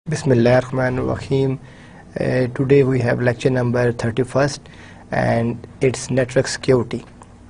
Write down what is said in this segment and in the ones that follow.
Bismillahirrahmanirrahim. Today we have lecture number 31st and it's network security.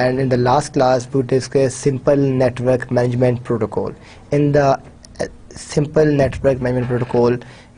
And in the last class we discussed simple network management protocol. In the simple network management protocol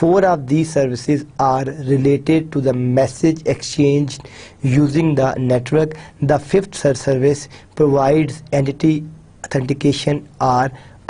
4 of these services are related to the message exchange using the network. The 5th service provides entity authentication or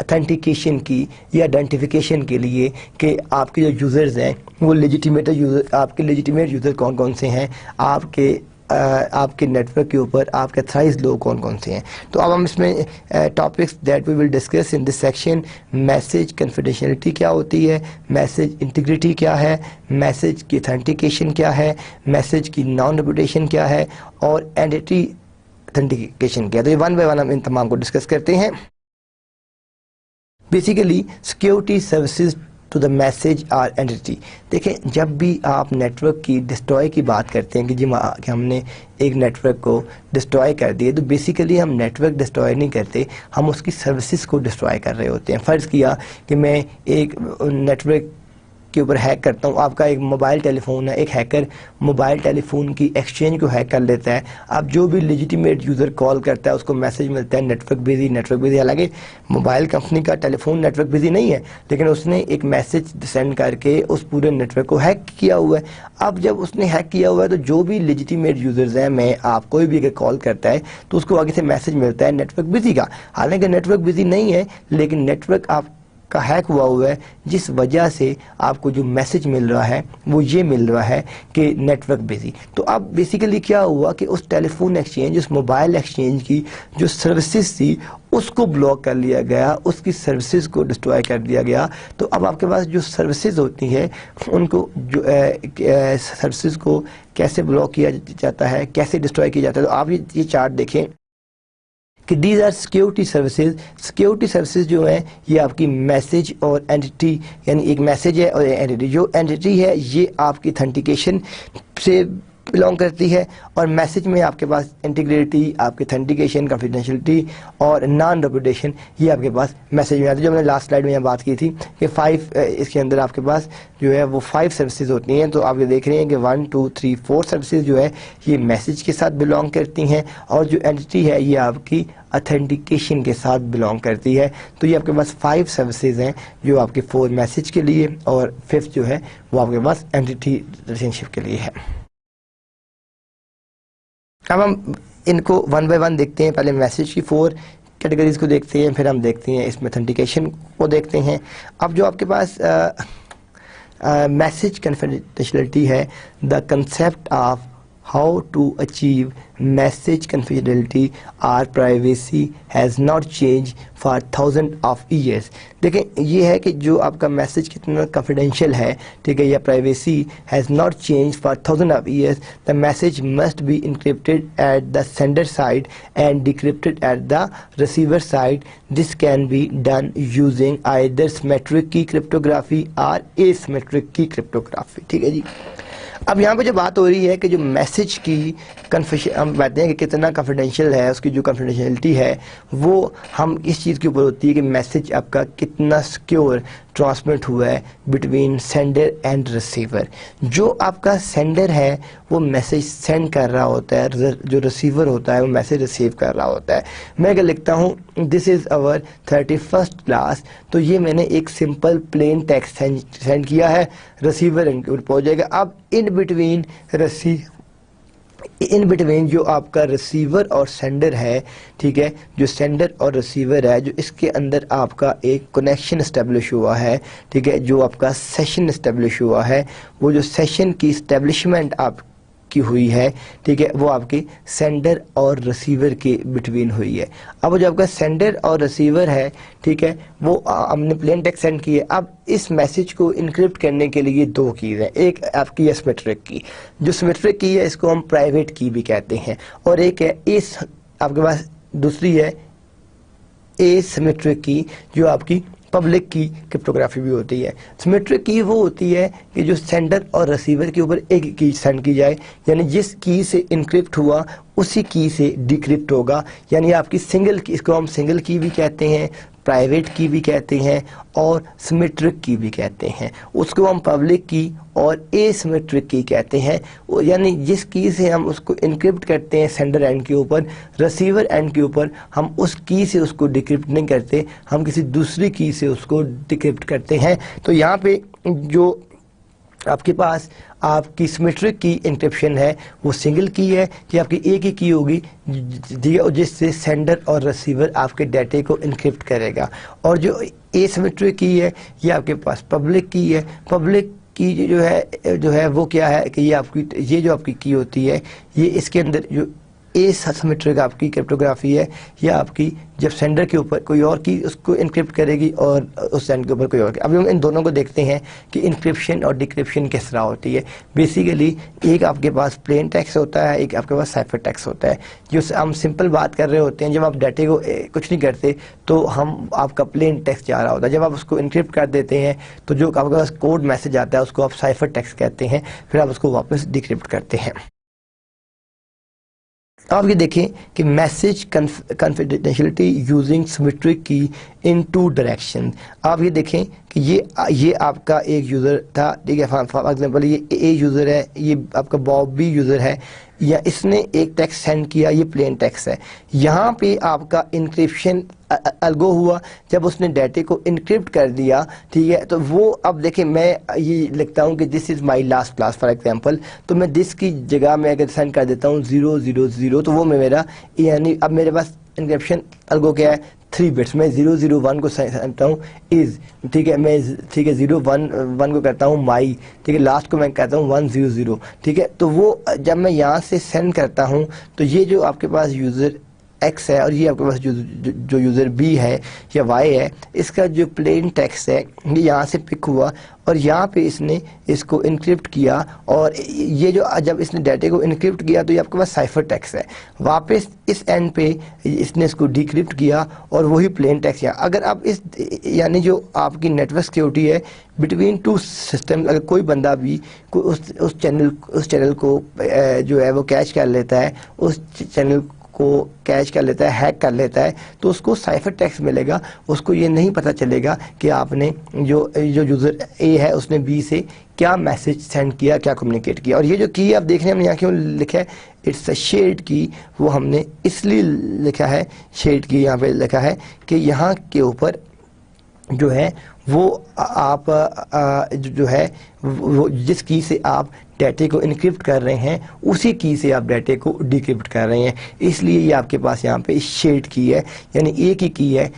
authentication کی یا identification کے لیے کہ آپ کے جو users ہیں وہ لیجیٹیمیٹ یوزر، آپ کے لیجیٹیمیٹ یوزر کون کون سے ہیں، آپ کے نیٹ ورک کے اوپر آپ کے اتھرائز لوگ کون کون سے ہیں. تو اب ہم اس میں topics that we will discuss in this section: message confidentiality کیا ہوتی ہے، میسج انٹیگریٹی کیا ہے، میسج کی اتھینٹیکیشن کیا ہے، میسج کی نان ریپوٹیشن کیا ہے، اور اینٹی اتھینٹیکیشن کیا ہے. تو یہ ون بائی ون ہم ان تمام کو ڈسکس کرتے ہیں. Basically security services to the message are entity. دیکھیں جب بھی آپ نیٹ ورک کی ڈسٹروائے کی بات کرتے ہیں کہ ہم نے ایک نیٹ ورک کو ڈسٹروائے کر دیے، تو بیسیکلی ہم نیٹ ورک ڈسٹروائے نہیں کرتے، ہم اس کی سروسز کو ڈسٹروائے کر رہے ہوتے ہیں. فرض کیا کہ میں ایک نیٹ ورک کے اوپر ہیک کرتا ہوں، آپ کا ایک موبائل ٹیلی فون ہے، ایک ہیکر موبائل ٹیلی فون کی ایکسچینج کو ہیک کر لیتا ہے. اب جو بھی لیجیٹیمیٹ یوزر کال کرتا ہے اس کو میسج ملتا ہے network busy, network busy. حالانکہ موبائل کمپنی کا telephone network busy نہیں ہے، لیکن اس نے ایک میسج سینڈ کر کے اس پورے نیٹ ورک کو ہیک کیا ہوا ہے. اب جب اس نے ہیک کیا ہوا ہے تو جو بھی لیجیٹیمیٹ یوزرز ہیں، میں آپ کوئی بھی اگر کال کرتا ہے تو اس کو آگے سے میسج ملتا ہے نیٹ ورک بزی کا. حالانکہ نیٹ ورک بزی نہیں ہے، لیکن نیٹ ورک آپ کا ہیک ہوا ہے، جس وجہ سے آپ کو جو میسج مل رہا ہے وہ یہ مل رہا ہے کہ نیٹ ورک بزی. تو اب بیسیکلی کیا ہوا کہ اس ٹیلی فون ایکسچینج، اس موبائل ایکسچینج کی جو سروسز تھی اس کو بلاک کر لیا گیا، اس کی سروسز کو ڈسٹروائے کر دیا گیا. تو اب آپ کے پاس جو سروسز ہوتی ہیں ان کو جو سروسز کو کیسے بلاک کیا جاتا ہے، کیسے ڈسٹروائے کیا جاتا ہے. تو آپ یہ چارٹ دیکھیں کہ these are security services. Security services جو ہیں یہ آپ کی میسج اور اینٹی، یعنی ایک میسج ہے اور اینٹی. جو اینٹی ہے یہ آپ کی اتھینٹیکیشن سے بلانگ کرتی ہے، اور میسج میں آپ کے پاس انٹیگریٹی، آپ کی اتھینٹیکیشن، کنفیڈینشیلٹی اور نان ریپوٹیشن یہ آپ کے پاس میسج میں آتی ہے. جو ہم نے لاسٹ سلائڈ میں یہاں بات کی تھی کہ 5 اس کے اندر آپ کے پاس جو ہے وہ 5 سروسز ہوتی ہیں. تو آپ یہ دیکھ رہے ہیں کہ 1 2 3 4 سروسز جو ہے یہ میسج کے ساتھ بلانگ کرتی ہیں، اور جو اینٹی ہے یہ آپ کی اتھینٹیکیشن کے ساتھ بلانگ کرتی ہے. تو یہ آپ کے پاس 5 سروسز ہیں جو آپ کے 4 میسج کے لیے، اور 5th جو ہے وہ آپ کے پاس اینٹی ریلیشن شپ کے لیے ہے. اب ہم ان کو ون بائی ون دیکھتے ہیں. پہلے میسج کی 4 کیٹیگریز کو دیکھتے ہیں، پھر ہم دیکھتے ہیں اس میں اتھینٹیکیشن کو دیکھتے ہیں. اب جو آپ کے پاس میسج کنفیڈینشیلٹی ہے، the concept of how to achieve message confidentiality اور privacy has not change for 1000 of years. دیکھیں یہ ہے کہ جو آپ کا میسج کتنا کنفیڈینشیل ہے، ٹھیک ہے، یا privacy has not change for 1000 of years. The message must be encrypted at the sender side and decrypted at the receiver side. This can be done using either symmetric key cryptography اور a symmetric key cryptography. ٹھیک ہے جی. اب یہاں پہ جو بات ہو رہی ہے کہ جو میسج کی ہم بتاتے ہیں کہ کتنا کنفیڈینشیل ہے، اس کی جو کنفیڈینشیلٹی ہے وہ ہم اس چیز کے اوپر ہوتی ہے کہ میسج آپ کا کتنا سیکیور ٹرانسمٹ ہوا ہے بٹوین سینڈر اینڈ ریسیور. جو آپ کا سینڈر ہے وہ میسج سینڈ کر رہا ہوتا ہے، جو ریسیور ہوتا ہے وہ میسج ریسیو کر رہا ہوتا ہے. میں اگر لکھتا ہوں دس از آور 31st کلاس، تو یہ میں نے ایک سمپل پلین ٹیکسٹ سینڈ کیا ہے، ریسیور پہنچ جائے گا. اب ان بٹوین جو آپ کا ریسیور اور سینڈر ہے، ٹھیک ہے، جو سینڈر اور ریسیور ہے، جو اس کے اندر آپ کا ایک کنیکشن اسٹیبلش ہوا ہے، ٹھیک ہے، جو آپ کا سیشن اسٹیبلش ہوا ہے، وہ جو سیشن کی اسٹیبلشمنٹ آپ کی ہوئی ہے، ٹھیک ہے، وہ آپ کی سینڈر اور ریسیور کے بٹوین ہوئی ہے. اب جو آپ کا سینڈر اور ریسیور ہے، ٹھیک ہے، وہ ہم نے پلین ٹیکسٹ سینڈ کی ہے. اب اس میسج کو انکرپٹ کرنے کے لیے 2 کیز ہیں. ایک آپ کی ہے سیمیٹرک کی، جو سیمیٹرک کی ہے اس کو ہم پرائیویٹ کی بھی کہتے ہیں، اور ایک ہے اس آپ کے پاس دوسری ہے اے سیمیٹرک کی، جو آپ کی پبلک کی کرپٹوگرافی بھی ہوتی ہے. سیمیٹرک کی وہ ہوتی ہے کہ جو سینڈر اور ریسیور کے اوپر ایک کی سینڈ کی جائے، یعنی جس کی سے انکرپٹ ہوا اسی کی سے ڈیکرپٹ ہوگا. یعنی آپ کی سنگل کی، اس کو ہم سنگل کی بھی کہتے ہیں، پرائیویٹ کی بھی کہتے ہیں، اور سیمیٹرک کی بھی کہتے ہیں. اس کو ہم پبلک کی اور اے سیمیٹرک کی کہتے ہیں. یعنی جس کی سے ہم اس کو انکرپٹ کرتے ہیں سینڈر اینڈ کے اوپر، ریسیور اینڈ کے اوپر ہم اس کی سے اس کو ڈیکرپٹ نہیں کرتے، ہم کسی دوسری کی سے اس کو ڈیکرپٹ کرتے ہیں. تو یہاں پہ جو آپ کے پاس آپ کی سمیٹرک کی انکرپشن ہے وہ سنگل کی ہے، یہ آپ کی ایک ہی کی ہوگی جس سے سینڈر اور ریسیور آپ کے ڈیٹے کو انکرپٹ کرے گا. اور جو اے سمیٹرک کی ہے یہ آپ کے پاس پبلک کی ہے. پبلک کی جو ہے وہ کیا ہے کہ یہ جو آپ کی ہوتی ہے یہ اس کے اندر جو اے سمیٹرک آپ کی کرپٹوگرافی ہے یہ آپ کی جب سینڈر کے اوپر کوئی اور کی اس کو انکرپٹ کرے گی اور اس سینڈر کے اوپر کوئی اور کی. اب ہم ان دونوں کو دیکھتے ہیں کہ انکرپشن اور ڈیکرپشن کس طرح ہوتی ہے. بیسیکلی ایک آپ کے پاس پلین ٹیکسٹ ہوتا ہے، ایک آپ کے پاس سائفر ٹیکسٹ ہوتا ہے. جو ہم سمپل بات کر رہے ہوتے ہیں جب آپ ڈیٹے کو کچھ نہیں کرتے تو آپ کا پلین ٹیکسٹ جا رہا ہوتا ہے. جب آپ اس کو انکرپٹ کر دیتے ہیں تو جو آپ کے پاس کوڈ میسج آتا ہے اس کو آپ سائفر ٹیکسٹ کہتے ہیں، پھر آپ اس کو واپس ڈیکرپٹ کرتے ہیں. آپ یہ دیکھیں کہ میسج کنفیڈینشیلٹی یوزنگ سمیٹرک کی ان ٹو ڈائریکشن. آپ یہ دیکھیں کہ یہ آپ کا ایک یوزر تھا، ٹھیک ہے، فار ایگزامپل یہ اے یوزر ہے، یہ آپ کا باب بھی یوزر ہے، یا اس نے ایک ٹیکسٹ سینڈ کیا، یہ پلین ٹیکسٹ ہے. یہاں پہ آپ کا انکرپشن الگو ہوا جب اس نے ڈیٹے کو انکرپٹ کر دیا، ٹھیک ہے. تو وہ اب دیکھیں میں یہ لکھتا ہوں کہ this is my last class for example, تو میں دس کی جگہ میں اگر سینڈ کر دیتا ہوں 000 تو وہ میرا یعنی اب میرے پاس انکرپشن الگو کیا ہے 3 بٹس. میں 001 کو سینڈ کرتا ہوں از، ٹھیک ہے، میں ٹھیک ہے 011 کو کرتا ہوں مائی، ٹھیک ہے، لاسٹ کو میں کہتا ہوں 100، ٹھیک ہے. تو وہ جب میں یہاں سے سینڈ کرتا ہوں تو یہ جو آپ کے پاس یوزر ایکس ہے اور یہ آپ کے پاس جو یوزر بی ہے یا وائی ہے، اس کا جو پلین ٹیکسٹ ہے یہ یہاں سے پک ہوا اور یہاں پہ اس نے اس کو انکرپٹ کیا. اور یہ جو جب اس نے ڈیٹے کو انکرپٹ کیا تو یہ آپ کے پاس سائفر ٹیکسٹ ہے. واپس اس اینڈ پہ اس نے اس کو ڈیکرپٹ کیا اور وہی پلین ٹیکسٹ ہے. اگر آپ اس یعنی جو آپ کی نیٹ ورک سیکورٹی ہے بٹوین ٹو سسٹم، اگر کوئی بندہ بھی اس چینل کو جو ہے وہ کیچ کر لیتا ہے، اس چینل کو کیچ کر لیتا ہے، ہیک کر لیتا ہے، تو اس کو سائفر ٹیکسٹ ملے گا. اس کو یہ نہیں پتہ چلے گا کہ آپ نے جو یوزر اے ہے اس نے بی سے کیا میسج سینڈ کیا، کیا کمیونیکیٹ کیا. اور یہ جو کی آپ دیکھ رہے ہیں ہم نے یہاں کیوں لکھا ہے اٹس اے شیئرڈ کی، وہ ہم نے اس لیے لکھا ہے شیئرڈ کی، یہاں پہ لکھا ہے کہ یہاں کے اوپر جو ہے وہ آپ جو ہے وہ جس کی سے آپ ڈیٹے کو انکرپٹ کر رہے ہیں اسی کی سے آپ ڈیٹے کو ڈیکرپٹ کر رہے ہیں. اس لیے یہ آپ کے پاس یہاں پہ شیئرڈ کی ہے، یعنی ایک ہی کی ہے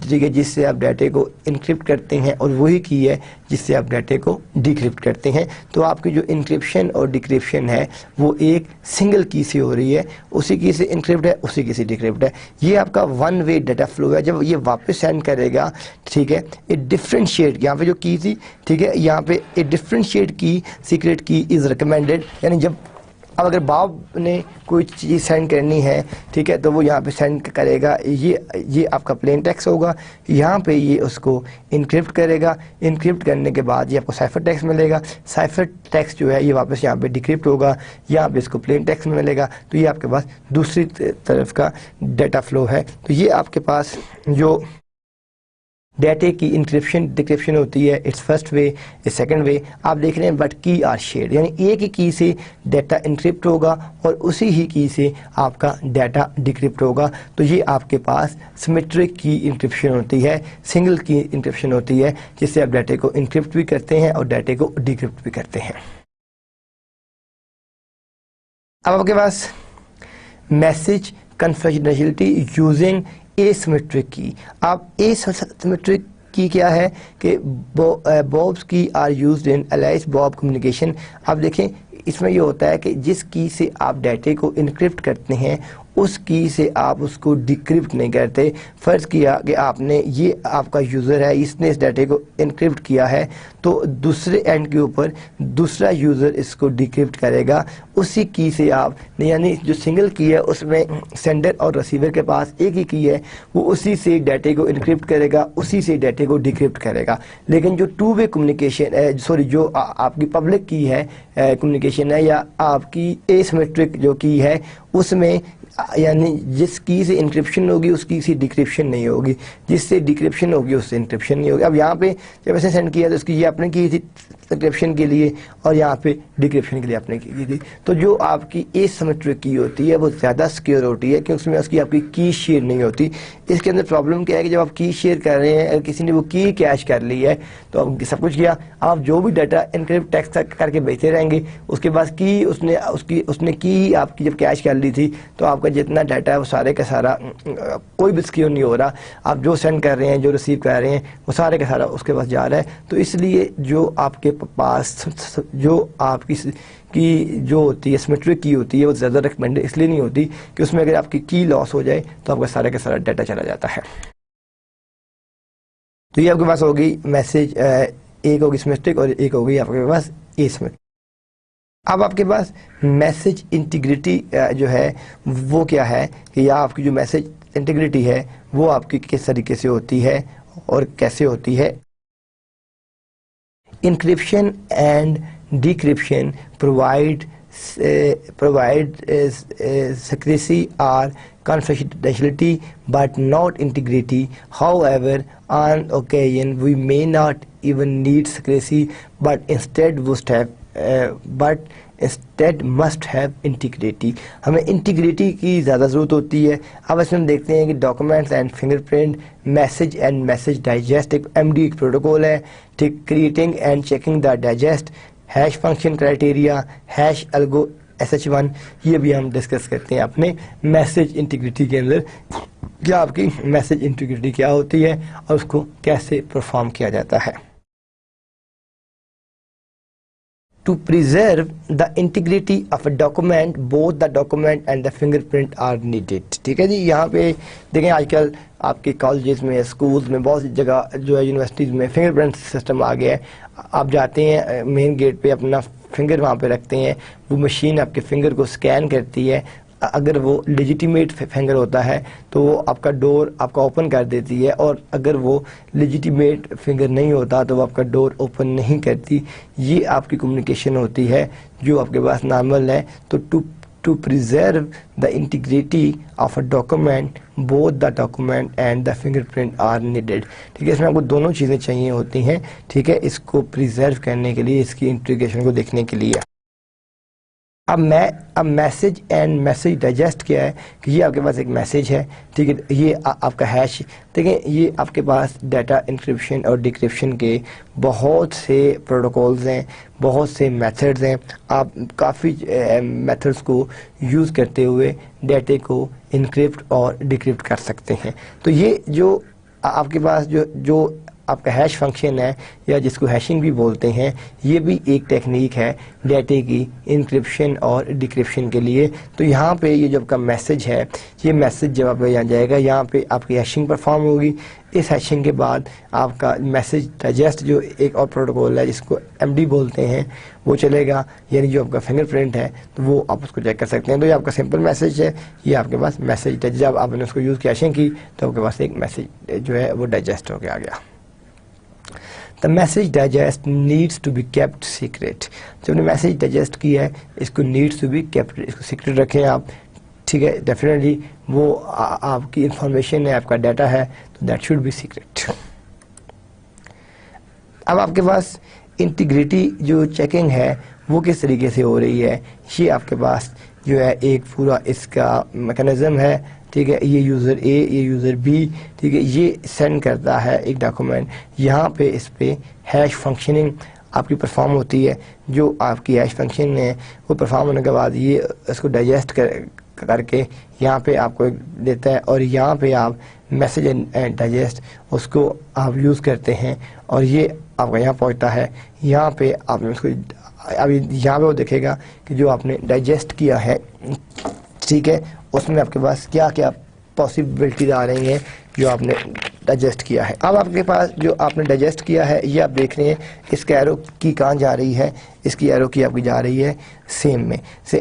ٹھیک ہے جس سے آپ ڈیٹے کو انکرپٹ کرتے ہیں اور وہی کی ہے جس سے آپ ڈیٹے کو ڈیکرپٹ کرتے ہیں. تو آپ کی جو انکرپشن اور ڈیکرپشن ہے وہ ایک سنگل کی سے ہو رہی ہے، اسی کی سے انکرپٹ ہے اسی کی سے ڈیکرپٹ ہے. یہ آپ کا ون وے ڈیٹا فلو ہے. جب یہ واپس سینڈ کرے گا ٹھیک ہے ایک ڈفرینشیٹ، یہاں پہ جو کی تھی ٹھیک ہے یہاں پہ ایک ڈفرینشیٹ کی سیکریٹ کی از ریکمینڈیڈ، یعنی جب اب اگر باب نے کوئی چیز سینڈ کرنی ہے ٹھیک ہے تو وہ یہاں پہ سینڈ کرے گا، یہ آپ کا پلین ٹیکسٹ ہوگا. یہاں پہ یہ اس کو انکرپٹ کرے گا، انکرپٹ کرنے کے بعد یہ آپ کو سائفر ٹیکسٹ ملے گا. سائفر ٹیکسٹ جو ہے یہ واپس یہاں پہ ڈیکرپٹ ہوگا، یہاں پہ اس کو پلین ٹیکسٹ میں ملے گا. تو یہ آپ کے پاس دوسری طرف کا ڈیٹا فلو ہے. تو یہ آپ کے پاس جو ڈیٹے کی انکرپشن ڈیکرپشن ہوتی ہے it's first way. Second way آپ دیکھ رہے ہیں بٹ کی آر شیئرڈ، یعنی ایک ہی کی سے ڈیٹا انکرپٹ ہوگا اور اسی ہی کی سے آپ کا ڈیٹا ڈیکرپٹ ہوگا. تو یہ آپ کے پاس سمیٹرک کی انکرپشن ہوتی ہے، سنگل کی انکرپشن ہوتی ہے جس سے آپ ڈیٹے کو انکرپٹ بھی کرتے ہیں اور ڈیٹے کو ڈیکرپٹ بھی کرتے ہیں. اب آپ کے پاس میسج کنفیڈینشیلٹی یوزنگ اے سمیٹرک کی. آپ اے سمیٹرک کی کیا ہے کہ بابس کی آر یوزڈ ان الائس باب کمیونیکیشن. آپ دیکھیں اس میں یہ ہوتا ہے کہ جس کی سے آپ ڈیٹے کو انکرپٹ کرتے ہیں اس کی سے آپ اس کو ڈیکرپٹ نہیں کرتے. فرض کیا کہ آپ نے یہ آپ کا یوزر ہے، اس نے اس ڈیٹے کو انکرپٹ کیا ہے تو دوسرے اینڈ کے اوپر دوسرا یوزر اس کو ڈیکرپٹ کرے گا اسی کی سے آپ، یعنی جو سنگل کی ہے اس میں سینڈر اور ریسیور کے پاس ایک ہی کی ہے، وہ اسی سے ڈیٹے کو انکرپٹ کرے گا اسی سے ڈیٹے کو ڈیکرپٹ کرے گا. لیکن جو ٹو وے کمیونیکیشن جو آپ کی پبلک کی ہے کمیونیکیشن ہے یا آپ کی اے سمیٹرک جو کی ہے اس میں یعنی جس کی سے انکرپشن ہوگی اس کی سے ڈیکرپشن نہیں ہوگی، جس سے ڈیکرپشن ہوگی اس سے انکرپشن نہیں ہوگی. اب یہاں پہ جب ایسے سینڈ کیا تو اس کی یہ آپ نے کی تھی انکرپشن کے لیے اور یہاں پہ ڈیکرپشن کے لیے آپ نے کی تھی. تو جو آپ کی ایسیمیٹرک کی ہوتی ہے وہ زیادہ سیکیور ہوتی ہے کہ اس میں اس کی آپ کی کی شیئر نہیں ہوتی. اس کے اندر پرابلم کیا ہے کہ جب آپ کی شیئر کر رہے ہیں، اگر کسی نے وہ کی کیش کر لی ہے تو اب سب کچھ کیا، آپ جو بھی ڈاٹا انکرپٹ ٹیکسٹ کر کے بھیجتے رہیں گے، اس کے بعد کی اس نے کی آپ کی جب کیش کر لی تھی تو آپ کا جتنا ڈاٹا ہے وہ سارے کا سارا کوئی بھی سیکیور نہیں ہو رہا. آپ جو سینڈ کر رہے ہیں، جو ریسیو کر رہے ہیں، وہ سارے کا سارا اس کے پاس جا رہا ہے. تو اس لیے جو آپ کے پاس جو آپ کی جو ہوتی ہے سیمیٹرک کی ہوتی ہے وہ زیادہ ریکمینڈ اس لیے نہیں ہوتی کہ اس میں اگر آپ کی لاس ہو جائے تو آپ کا سارا ڈاٹا چلا جاتا ہے. تو یہ آپ کے پاس ہوگی میسج، ایک ہوگی سیمیٹرک اور ایک ہوگی آپ کے پاس ایسیمیٹرک. اب آپ کے پاس میسج انٹیگریٹی جو ہے وہ کیا ہے کہ یا آپ کی جو میسج انٹیگریٹی ہے وہ آپ کی کس طریقے سے ہوتی ہے اور کیسے ہوتی ہے. Encryption and decryption provide secrecy or confidentiality but not integrity. However, on occasion we may not even need secrecy but instead must have integrity. ہمیں انٹیگریٹی کی زیادہ ضرورت ہوتی ہے. اب اس میں ہم دیکھتے ہیں کہ documents and fingerprint, message and message digest, ایک MD ایک پروٹوکول ہے. ٹھیک، creating and checking the digest, hash function criteria, hash algo SH1، یہ بھی ہم ڈسکس کرتے ہیں اپنے میسج انٹیگریٹی کے اندر. کیا آپ کی میسج انٹیگریٹی کیا ہوتی ہے اور اس کو کیسے پرفارم کیا جاتا ہے. To preserve the integrity of a document, both the document and the fingerprint are needed. ٹھیک ہے جی. یہاں پہ دیکھیں آج کل آپ کے کالجز میں، اسکولز میں، بہت سی جگہ جو ہے یونیورسٹیز میں فنگر پرنٹ سسٹم آ گیا ہے. آپ جاتے ہیں مین گیٹ پہ، اپنا فنگر وہاں پہ رکھتے ہیں، وہ مشین آپ کے فنگر کو اسکین کرتی ہے. اگر وہ لیجیٹیمیٹ فنگر ہوتا ہے تو وہ آپ کا ڈور آپ کا اوپن کر دیتی ہے، اور اگر وہ لیجیٹیمیٹ فنگر نہیں ہوتا تو وہ آپ کا ڈور اوپن نہیں کرتی. یہ آپ کی کمیونیکیشن ہوتی ہے جو آپ کے پاس نارمل ہے. تو to preserve the integrity of a document, both the document and the fingerprint are needed. ٹھیک ہے، اس میں آپ کو دونوں چیزیں چاہیے ہوتی ہیں. ٹھیک ہے، اس کو پریزرو کرنے کے لیے، اس کی انٹیگریشن کو دیکھنے کے لیے. اب میسج اینڈ میسج ڈائجسٹ کیا ہے کہ یہ آپ کے پاس ایک میسج ہے. ٹھیک ہے، یہ آپ کا ہیش. دیکھیں یہ آپ کے پاس ڈیٹا انکرپشن اور ڈیکرپشن کے بہت سے پروٹوکولز ہیں، بہت سے میتھڈز ہیں. آپ کافی میتھڈز کو یوز کرتے ہوئے ڈیٹے کو انکرپٹ اور ڈیکرپٹ کر سکتے ہیں. تو یہ جو آپ کے پاس جو آپ کا ہیش فنکشن ہے یا جس کو ہیشنگ بھی بولتے ہیں، یہ بھی ایک ٹیکنیک ہے ڈیٹے کی انکرپشن اور ڈیکرپشن کے لیے. تو یہاں پہ یہ جو آپ کا میسج ہے، یہ میسج جب آپ کو یہاں جائے گا، یہاں پہ آپ کی ہیشنگ پرفارم ہوگی. اس ہیشنگ کے بعد آپ کا میسج ڈائجسٹ جو ایک اور پروٹوکول ہے جس کو MD بولتے ہیں وہ چلے گا، یعنی جو آپ کا فنگر پرنٹ ہے تو وہ آپ اس کو چیک کر سکتے ہیں. تو یہ آپ کا سمپل میسج ہے، یہ آپ کے پاس میسج. جب آپ نے اس کو یوز کیا ہیشنگ کی تو آپ کے پاس ایک میسج جو ہے وہ ڈائجسٹ ہو کے آ گیا. The message digest needs to be kept secret. جب نے میسج ڈائجسٹ کیا ہے اس کو needs to be kept، اس کو سیکرٹ رکھیں آپ. ٹھیک ہے، ڈیفینیٹلی وہ آپ کی انفارمیشن ہے، آپ کا ڈیٹا ہے، تو دیٹ شوڈ بی سیکرٹ. اب آپ کے پاس انٹیگریٹی جو چیکنگ ہے وہ کس طریقے سے ہو رہی ہے، یہ آپ کے پاس جو ہے ایک پورا اس کا میکانزم ہے. ٹھیک ہے، یہ یوزر A، یہ یوزر B، ٹھیک ہے، یہ سینڈ کرتا ہے ایک ڈاکومنٹ. یہاں پہ اس پہ ہیش فنکشننگ آپ کی پرفارم ہوتی ہے. جو آپ کی ہیش فنکشن ہے وہ پرفارم ہونے کے بعد یہ اس کو ڈائجسٹ کر کے یہاں پہ آپ کو دیتا ہے، اور یہاں پہ آپ میسج اینڈ ڈائجسٹ اس کو آپ یوز کرتے ہیں، اور یہ آپ کا یہاں پہنچتا ہے. یہاں پہ آپ نے اس کو ابھی یہاں پہ وہ دیکھے گا کہ جو آپ نے ڈائجسٹ کیا ہے، ٹھیک ہے، اس میں آپ کے پاس کیا کیا پاسبلٹیز آ رہی ہیں جو آپ نے ڈائجسٹ کیا ہے. اب آپ کے پاس جو آپ نے ڈائجسٹ کیا ہے یہ آپ دیکھ رہے ہیں اس کے ایرو کی کہاں جا رہی ہے، اس کی ایرو کی آپ کی جا رہی ہے سیم میں سے.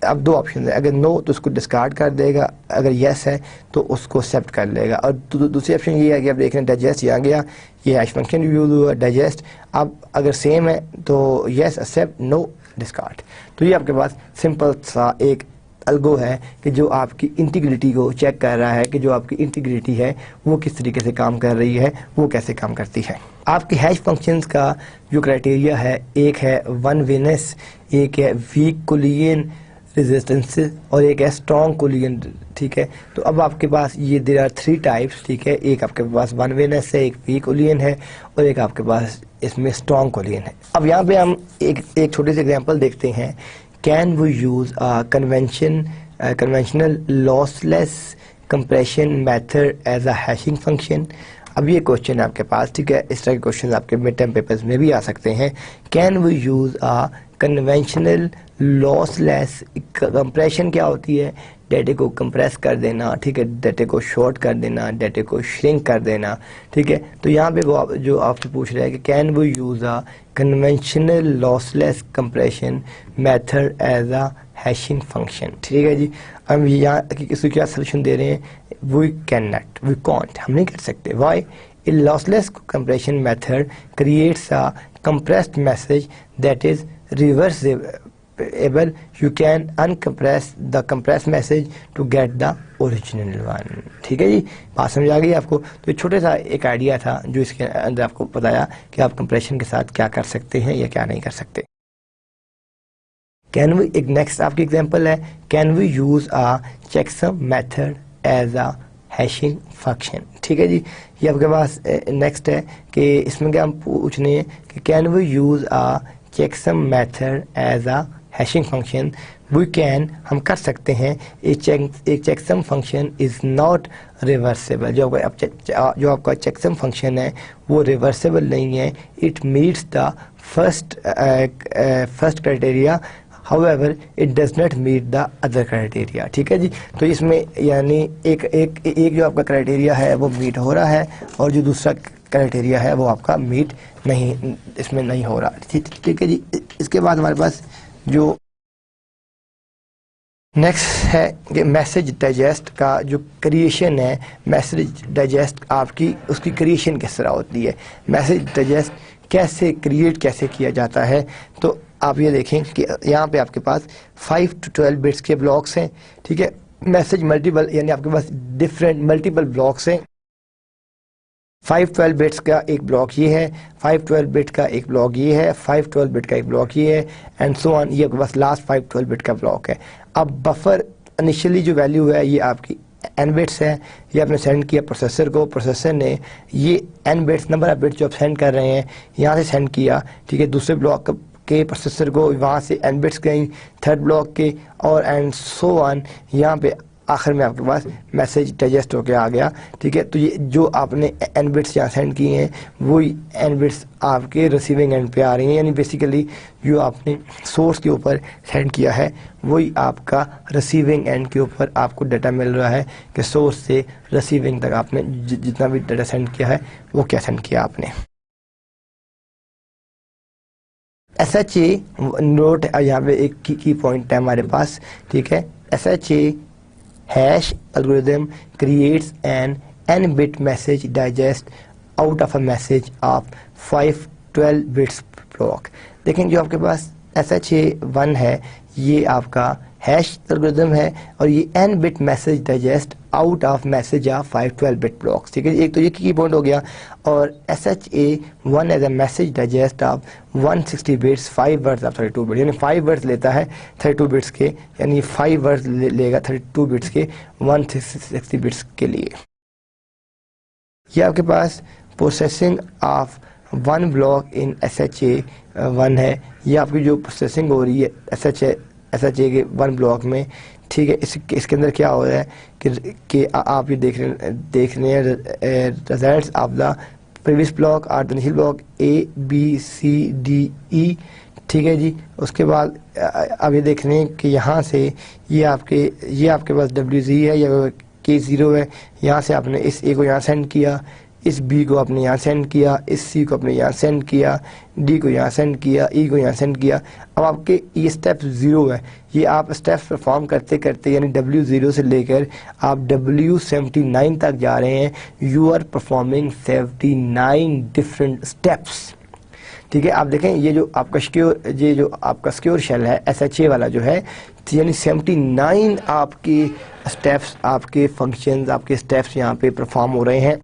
اب دو آپشن ہیں، اگر نو تو اس کو ڈسکارڈ کر دے گا، اگر یس ہے تو اس کو ایکسیپٹ کر لے گا. اور دوسری آپشن یہ ہے کہ آپ دیکھ رہے ہیں ڈائجسٹ یہاں گیا، یہ ہیش فنکشن یوز ہوا ڈائجسٹ. اب اگر سیم ہے تو یس ایکسیپٹ، نو ڈسکارڈ. تو یہ آپ کے پاس سمپل سا ایک الگو ہے کہ جو آپ کی انٹیگریٹی کو چیک کر رہا ہے کہ جو آپ کی انٹیگریٹی ہے وہ کس طریقے سے کام کر رہی ہے، وہ کیسے کام کرتی ہے۔ آپ کے ہیش فنکشنز کا جو کرائٹیریا ہے، ایک ہے ون وینس، ایک ہے ویک کولین ریزسٹنس اور ایک ہے اسٹرانگ کولین، ٹھیک ہے۔ تو اب آپ کے پاس یہ دیر آر 3 ٹائپس، ٹھیک ہے۔ ایک آپ کے پاس ون وینس ہے، ایک ویک کولین ہے اور ایک آپ کے پاس اس میں اسٹرانگ کولین ہے۔ اب یہاں پہ ہم ایک چھوٹی سی ایگزامپل دیکھتے ہیں۔ Can we use conventional lossless compression method as a hashing function? اب یہ کوشچن ہے آپ کے پاس، ٹھیک ہے۔ اس طرح کے کوشچن آپ کے مڈ ٹرم پیپرز میں بھی آ سکتے ہیں۔ Can we use conventional lossless compression کیا ہوتی ہے؟ ڈیٹا کو کمپریس کر دینا، ٹھیک ہے، ڈیٹا کو شارٹ کر دینا، ڈیٹا کو شرنک کر دینا، ٹھیک ہے۔ تو یہاں پہ وہ جو آپ سے پوچھ رہا ہے کہ can we use conventional lossless compression method as a hashing function, ٹھیک ہے جی۔ ہم یہاں اس کو کیا سولوشن دے رہے ہیں؟ We can not, we can't, ہم نہیں کر سکتے۔ Why? A lossless compression method creates a compressed message that is reversible. You can uncompress the compressed message to get the original one. ٹھیک ہے جی، بات سمجھ آ گئی آپ کو؟ تو یہ چھوٹا سا ایک آئیڈیا تھا جو اس کے اندر آپ کو بتایا کہ آپ کمپریشن کے ساتھ کیا کر سکتے ہیں یا کیا نہیں کر سکتے۔ کین وی، ایک نیکسٹ آپ کی ایگزامپل ہے، can we use a checksum method as a hashing function, ٹھیک ہے جی۔ یہ آپ کے پاس نیکسٹ ہے کہ اس میں کیا ہم پوچھنے ہیں کہ can we use checksum method as a hashing function? We can, ہم کر سکتے ہیں۔ ایک checksum function is not reversible, جو آپ کا چیکسم فنکشن ہے وہ ریورسیبل نہیں ہے۔ It meets the first criteria however it does not meet the other criteria، ٹھیک ہے جی۔ تو اس میں یعنی ایک جو آپ کا کرائٹیریا ہے وہ میٹ ہو رہا ہے اور جو دوسرا کرائٹیریا ہے وہ آپ کا میٹ نہیں، اس میں نہیں ہو رہا، ٹھیک ہے جی۔ اس کے بعد ہمارے پاس جو نیکسٹ ہے کہ میسج ڈائجسٹ کا جو کریشن ہے، میسج ڈائجسٹ آپ کی اس کی کریشن کس طرح ہوتی ہے، میسج ڈائجسٹ کیسے کریٹ کیسے کیا جاتا ہے؟ تو آپ یہ دیکھیں کہ یہاں پہ آپ کے پاس 5 to 12 بٹس کے بلاکس ہیں، ٹھیک ہے۔ میسج ملٹیپل، یعنی آپ کے پاس ڈفرینٹ ملٹیپل بلاکس ہیں۔ 512 بٹس کا ایک بلاک یہ ہے، 512 بٹ کا ایک بلاک یہ ہے، 512 بٹ کا ایک بلاک یہ ہے، اینڈ سو آن۔ یہ آپ کے پاس لاسٹ 512 بٹ کا بلاک ہے۔ اب بفر انیشلی جو ویلیو ہے یہ آپ کی n بٹس ہے، یہ آپ نے سینڈ کیا پروسیسر کو، پروسیسر نے یہ n bits, number of bits جو آپ سینڈ کر رہے ہیں یہاں سے سینڈ کیا، ٹھیک ہے، دوسرے بلاک کے پروسیسر کو وہاں سے n بٹس گئیں، تھرڈ بلاک کے، اور اینڈ سو آن۔ یہاں پہ آخر میں آپ کے پاس میسج ڈائجسٹ ہو کے آ گیا، ٹھیک ہے۔ تو یہ جو آپ نے n بٹس یہاں سینڈ کیے ہیں وہی n بٹس آپ کے ریسیونگ اینڈ پہ آ رہی ہیں، یعنی بیسیکلی جو آپ نے سورس کے اوپر سینڈ کیا ہے وہی آپ کا ریسیونگ اینڈ کے اوپر آپ کو ڈیٹا مل رہا ہے کہ سورس سے ریسیونگ تک آپ نے جتنا بھی ڈیٹا سینڈ کیا ہے وہ کیا سینڈ کیا آپ نے۔ ایس ایچ اے نوٹ یہاں پہ ایک کی پوائنٹ ہے ہمارے پاس، ٹھیک ہے۔ S H A hash algorithm creates an n-bit message digest out of a message of 512 bits block۔ دیکھیں جو آپ کے پاس SHA-1 ہے یہ آپ کا ہیش الگوریدم ہے اور یہ n bit message digest out of message of 512 bit blocks، ٹھیک ہے۔ ایک تو یہ کی پوائنٹ ہو گیا، اور SHA-1 as a message digest of 160 bits 5 words of 32 bits، یعنی 5 words لیتا ہے 32 bits کے، یعنی 5 words لے گا 32 bits کے 160 bits کے لیے۔ یہ آپ کے پاس processing of 1 block in SHA-1 ہے، یہ آپ کی جو پروسیسنگ ہو رہی ہے SHA کے 1 بلاک میں، ٹھیک ہے۔ اس کے اندر کیا ہو رہا ہے کہ آپ یہ دیکھ رہے ہیں results of the previous block اور انیشل بلاک ABCDE، ٹھیک ہے جی۔ اس کے بعد آپ یہ دیکھ رہے ہیں کہ یہاں سے یہ آپ کے پاس WZ ہے یا K0 ہے، یہاں سے آپ نے اس A کو یہاں سینڈ کیا، اس B کو آپ نے یہاں سینڈ کیا، اس C کو آپ نے یہاں سینڈ کیا، D کو یہاں سینڈ کیا، E کو یہاں سینڈ کیا۔ اب آپ کے یہ اسٹیپ 0 ہے، یہ آپ اسٹیپس پرفارم کرتے کرتے یعنی W0 سے لے کر آپ W79 تک جا رہے ہیں۔ You are performing 79 different steps, ٹھیک ہے. آپ دیکھیں یہ جو آپ کا سیکیور شیل ہے SHA والا جو ہے, یعنی 79 آپ کی اسٹیپس, آپ کے فنکشنز, آپ کے اسٹیپس یہاں پہ پرفارم ہو رہے ہیں.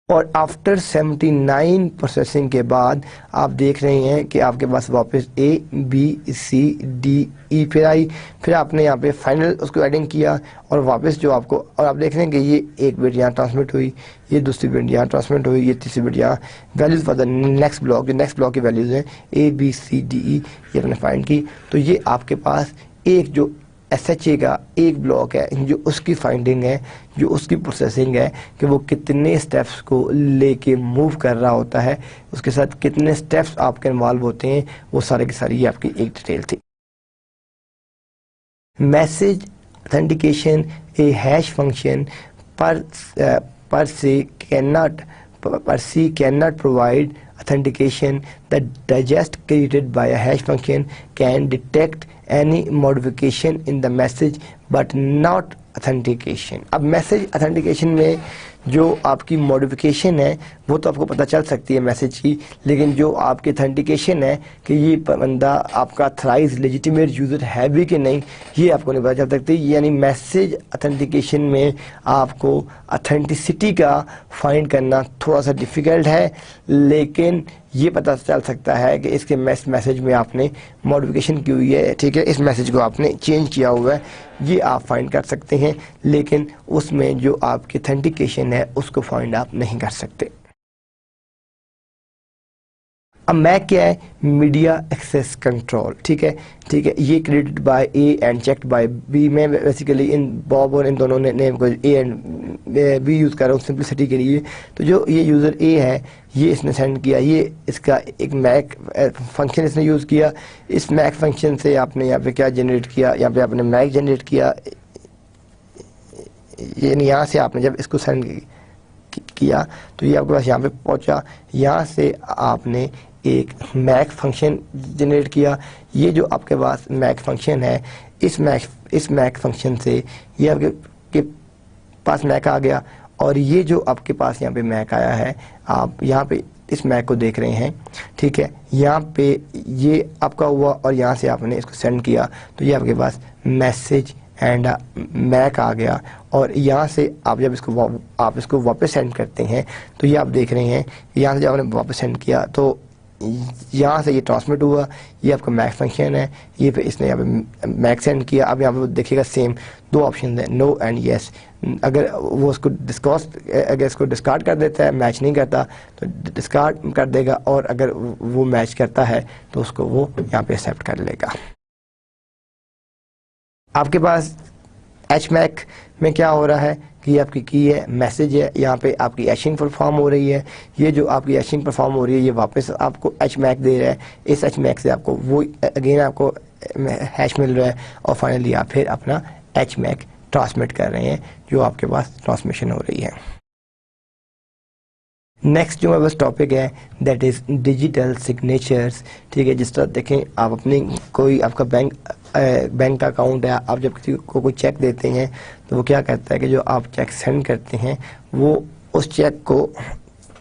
اور آفٹر 79 پروسیسنگ کے بعد آپ دیکھ رہے ہیں کہ آپ کے پاس واپس ABCDE پھر آئی. پھر آپ نے یہاں پہ فائنل اس کو ایڈنگ کیا اور واپس جو آپ کو, اور آپ دیکھ رہے ہیں کہ یہ ایک بٹ یہاں ٹرانسمٹ ہوئی, یہ دوسری بٹ یہاں ٹرانسمٹ ہوئی, یہ تیسری بٹ یہاں. Values for the next block, جو نیکسٹ بلاک کی ویلیوز ہیں ABCDE, یہ آپ نے فائنڈ کی. تو یہ آپ کے پاس ایک جو SHA کا ایک بلاک ہے, جو اس کی فائنڈنگ ہے, جو اس کی پروسیسنگ ہے کہ وہ کتنے اسٹیپس کو لے کے موو کر رہا ہوتا ہے, اس کے ساتھ کتنے اسٹیپس آپ کے انوالو ہوتے ہیں, وہ سارے کی ساری یہ آپ کی ایک ڈیٹیل تھی. میسج اتھینٹیکیشن, اے ہیش فنکشن پر سے cannot provide authentication. The digest created by a hash function can detect any modification in the message but not authentication. اب میسج اتھینٹیکیشن میں جو آپ کی موڈیفیکیشن ہے وہ تو آپ کو پتہ چل سکتی ہے میسج کی, لیکن جو آپ کی اتھینٹیکیشن ہے کہ یہ بندہ آپ کا تھرائز لیجیٹیمیٹ یوزر ہے بھی کہ نہیں, یہ آپ کو نہیں پتہ چل سکتی. یعنی میسج اتھینٹیکیشن میں آپ کو اتھینٹسٹی کا فائنڈ کرنا تھوڑا سا ڈیفیکلٹ ہے, لیکن یہ پتہ چل سکتا ہے کہ اس کے میسج میں آپ نے موڈیفیکیشن کی ہوئی ہے, ٹھیک ہے, اس میسج کو آپ نے چینج کیا ہوا ہے, یہ آپ فائنڈ کر سکتے ہیں, لیکن اس میں جو آپ کی اتھینٹیکیشن ہے اس کو فائنڈ آپ نہیں کر سکتے. اب میک کیا ہے, میڈیا ایکسیس کنٹرول. ٹھیک ہے, یہ created by A and checked by B. میں بیسیکلی ان باب اور ان دونوں نے نیم کو اے اینڈ بی یوز کر رہا ہوں سمپلسٹی کے لیے. تو جو یہ یوزر اے ہے یہ اس نے سینڈ کیا, یہ اس کا ایک میک فنکشن اس نے یوز کیا. اس میک فنکشن سے آپ نے یہاں پہ کیا جنریٹ کیا, یہاں پہ آپ نے میک جنریٹ کیا, یعنی یہاں سے آپ نے جب اس کو سینڈ کیا تو یہ آپ کے پاس یہاں پہ پہنچا, یہاں سے آپ نے ایک میک فنکشن جنریٹ کیا. یہ جو آپ کے پاس میک فنکشن ہے, اس میک فنکشن سے یہ آپ کے پاس میک آ گیا, اور یہ جو آپ کے پاس یہاں پہ میک آیا ہے, آپ یہاں پہ اس میک کو دیکھ رہے ہیں. ٹھیک ہے, یہاں پہ یہ آپ کا ہوا اور یہاں سے آپ نے اس کو سینڈ کیا, تو یہ آپ کے پاس میسج اینڈ میک آ گیا. اور یہاں سے آپ جب اس کو واپس سینڈ کرتے ہیں تو یہ آپ دیکھ رہے ہیں یہاں سے جب آپ نے واپس سینڈ کیا تو یہاں سے یہ ٹرانسمٹ ہوا, یہ آپ کا میک فنکشن ہے, یہ پہ اس نے یہاں پہ میک سینڈ کیا. اب یہاں پہ دیکھیے گا سیم دو آپشن ہیں, نو اینڈ یس. اگر وہ اس کو ڈسکارڈ کر دیتا ہے, میچ نہیں کرتا تو ڈسکارڈ کر دے گا, اور اگر وہ میچ کرتا ہے تو اس کو وہ یہاں پہ ایکسیپٹ کر لے گا. آپ کے پاس ایچ میک میں کیا ہو رہا ہے کہ یہ آپ کی کی ہے, میسج ہے, یہاں پہ آپ کی ایشنگ پرفارم ہو رہی ہے. یہ جو آپ کی ایشنگ پرفارم ہو رہی ہے یہ واپس آپ کو ایچ میک دے رہا ہے, اس ایچ میک سے آپ کو وہ اگین آپ کو ہیش مل رہا ہے, اور فائنلی آپ پھر اپنا ایچ میک ٹرانسمٹ کر رہے ہیں جو آپ کے پاس ٹرانسمیشن ہو رہی ہے. نیکسٹ جو بس ٹاپک ہے دیٹ از ڈیجیٹل سگنیچرس. ٹھیک ہے, جس طرح دیکھیں آپ اپنی کوئی آپ کا بینک کا اکاؤنٹ ہے, آپ جب کسی کو کوئی چیک دیتے ہیں تو وہ کیا کرتا ہے کہ جو آپ چیک سینڈ کرتے ہیں وہ اس چیک کو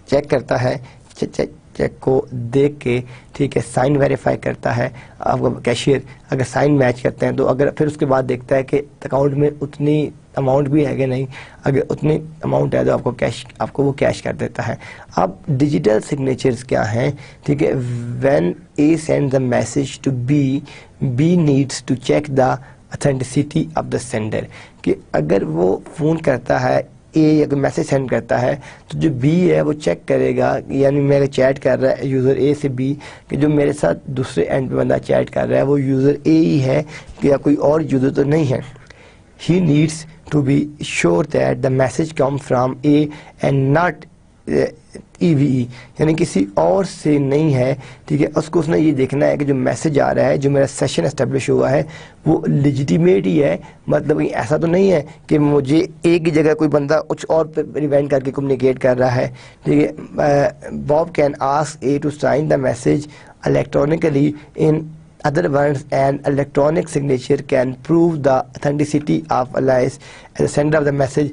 چیک کرتا ہے, چیک کو دیکھ کے ٹھیک ہے سائن ویریفائی کرتا ہے. آپ کا کیشیئر اگر سائن میچ کرتے ہیں تو اگر پھر اس کے بعد دیکھتا ہے کہ اکاؤنٹ میں اتنی اماؤنٹ بھی ہے کہ نہیں, اگر اتنی اماؤنٹ ہے تو آپ کو وہ کیش کر دیتا ہے. اب ڈیجیٹل سگنیچرز کیا ہیں, ٹھیک ہے, when A send the message to B needs to check the authenticity of the sender. کہ اگر وہ فون کرتا ہے اے, اگر میسج سینڈ کرتا ہے تو جو بی ہے وہ چیک کرے گا, یعنی میرا چیٹ کر رہا ہے یوزر اے سے بی, کہ جو میرے ساتھ دوسرے اینڈ پہ بندہ چیٹ کر رہا ہے وہ یوزر اے ہی ہے کہ یا کوئی اور یوزر تو نہیں ہے. He needs to be sure that the message come from A and not EVE, یعنی کسی اور سے نہیں ہے. ٹھیک ہے, اس کو اس نے یہ دیکھنا ہے کہ جو میسج آ رہا ہے, جو میرا سیشن اسٹیبلش ہوا ہے وہ لیجیٹیمیٹ ہی ہے, مطلب ایسا تو نہیں ہے کہ مجھے ایک ہی جگہ کوئی بندہ کچھ اور پہ ریوینٹ کر کے کمیونیکیٹ کر رہا ہے. ٹھیک ہے, Bob can ask A to sign the message electronically in other words, an electronic signature can prove the authenticity of alias as a sender of the message.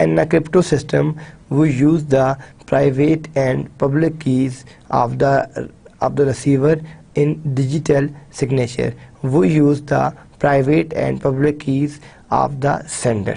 In a crypto system, we use the private and public keys of the receiver in digital signature. We use the private and public keys of the sender.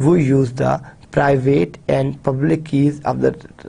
we use the private and public keys of the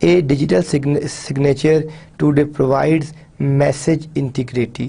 A digital signature today provides message integrity.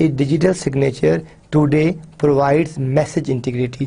A digital signature today provides message integrity.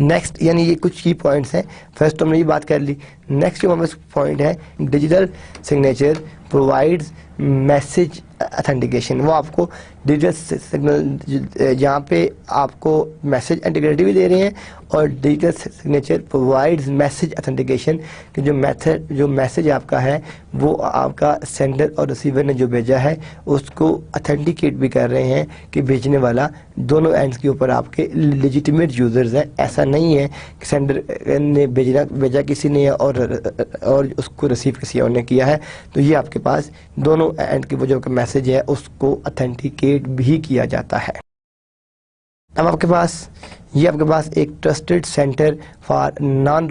Next یعنی یہ کچھ کی points ہیں. First ہم نے یہ بات کر لی. نیکسٹ جو ہمارے پوائنٹ ہے digital signature provides message authentication. وہ آپ کو ڈیجیٹل سگنل جہاں پہ آپ کو میسج انٹیگریٹی بھی دے رہے ہیں اور digital signature provides message authentication کہ جو میسج آپ کا ہے وہ آپ کا سینڈر اور ریسیور نے جو بھیجا ہے اس کو اتھینٹیکیٹ بھی کر رہے ہیں کہ بھیجنے والا دونوں اینڈس کے اوپر آپ کے لیجیٹیمیٹ یوزرز ہیں. ایسا نہیں ہے کہ سینڈر نے بھیجا کسی نے اور اس کو ریسیو کسی اور نے کیا ہے. تو یہ آپ کے پاس دونوں اینڈ کی وہ جو میسج ہے اس کو اتھینٹیکیٹ بھی کیا جاتا ہے. اب آپ کے پاس ایک trusted centre for non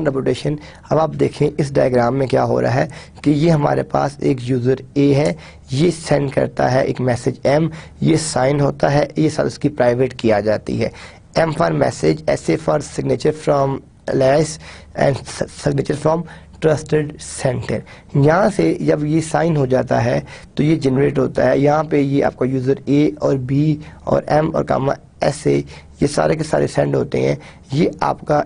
reputation. اب آپ دیکھیں اس ڈائیگرام میں کیا ہو رہا ہے کہ یہ ہمارے پاس ایک یوزر اے ہے, یہ سینڈ کرتا ہے ایک میسج ایم, یہ سائن ہوتا ہے, یہ سب اس کی پرائیویٹ کی آ جاتی ہے. M for message, S A for signature from less and signature from trusted center. یہاں سے جب یہ سائن ہو جاتا ہے تو یہ جنریٹ ہوتا ہے. یہاں پہ یہ آپ کا یوزر اے اور بی اور ایم اور کاما ایس اے یہ سارے کے سارے سینڈ ہوتے ہیں. یہ آپ کا